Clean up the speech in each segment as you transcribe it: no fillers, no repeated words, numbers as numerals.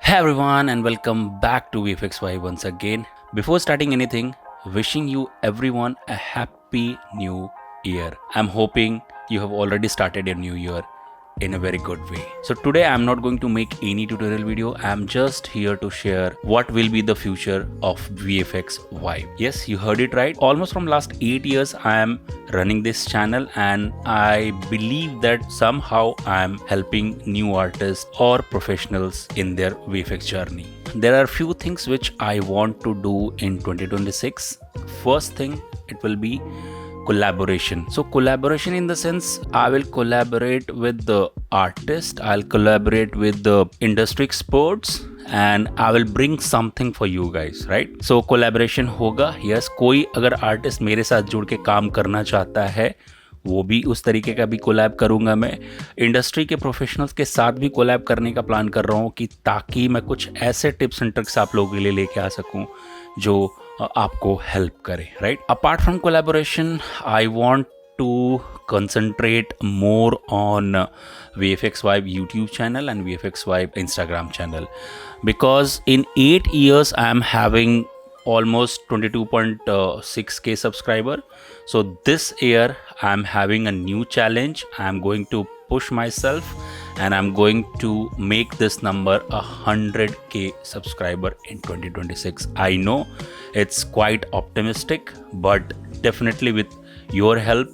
Hey everyone, and welcome back to VFX Vibe once again. Before starting anything, wishing you everyone a happy new year. I'm hoping you have already started your new year in a very good way. So today I'm not going to make any tutorial video. I'm just here to share what will be the future of VFX Vibe. Yes, you heard it right. Almost from last 8 years I am running this channel, and I believe that somehow I am helping new artists or professionals in their VFX journey. There are few things which I want to do in 2026. First thing, it will be collaboration. So collaboration in the sense, I will collaborate with the artist, I'll collaborate with the industry experts, and I will bring something for you guys, right? So collaboration होगा. Yes, कोई अगर artist मेरे साथ जुड़ के काम करना चाहता है, वो भी उस तरीके का भी कोलैब करूंगा. मैं इंडस्ट्री के प्रोफेशनल्स के साथ भी कोलैब करने का प्लान कर रहा हूँ, कि ताकि मैं कुछ ऐसे टिप्स एंड ट्रिक्स आप लोगों के लिए लेके आ सकूँ जो आपको हेल्प करे, right? Apart from collaboration, I want to concentrate more on VFX Vibe YouTube channel and VFX Vibe Instagram channel, because in 8 years I am having almost 22.6k subscriber. So this year I am having a new challenge. I am going to push myself and I'm going to make this number 100k subscriber in 2026. I know it's quite optimistic, but definitely with your help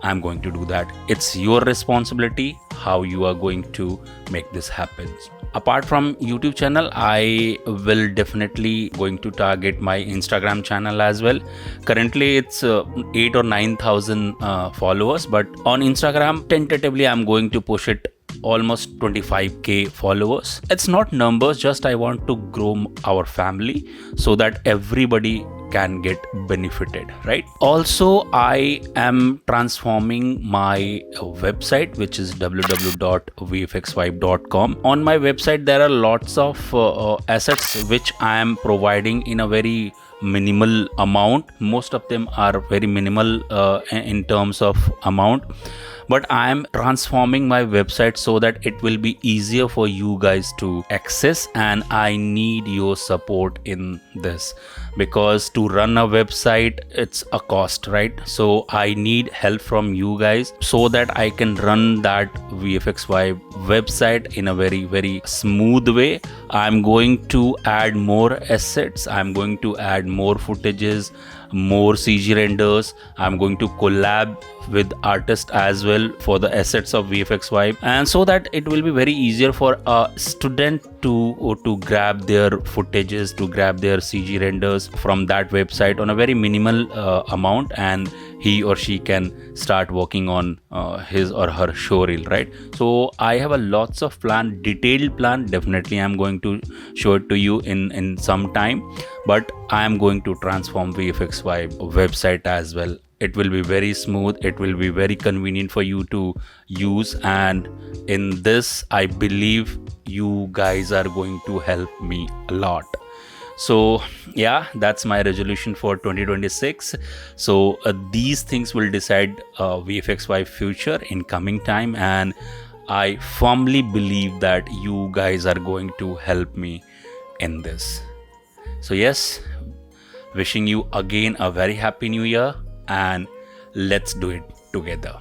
I'm going to do that. It's your responsibility how you are going to make this happen. Apart from YouTube channel, I will definitely going to target my Instagram channel as well. Currently it's 8 or 9,000 followers, but on Instagram tentatively I'm going to push it almost 25k followers. It's not numbers, just I want to grow our family so that everybody can get benefited, right? Also, I am transforming my website, which is www.vfxvibe.com. On my website there are lots of assets which I am providing in a very minimal amount. Most of them are very minimal in terms of amount, but I am transforming my website so that it will be easier for you guys to access, and I need your support in this, because to run a website it's a cost, right? So I need help from you guys so that I can run that VFX Vibe website in a very smooth way. I'm going to add more assets, I'm going to add more footages, more CG renders. I'm going to collab with artists as well for the assets of VFX Vibe, and so that it will be very easier for a student to grab their footages, to grab their CG renders from that website on a very minimal amount, and he or she can start working on his or her showreel, right? So I have a lots of detailed plan. Definitely I'm going to show it to you in some time, but I am going to transform VFX Vibe website as well. It will be very smooth, it will be very convenient for you to use, and in this I believe you guys are going to help me a lot. So yeah, that's my resolution for 2026. So these things will decide VFX Vibe future in coming time, and I firmly believe that you guys are going to help me in this. So yes, wishing you again a very happy new year, and let's do it together.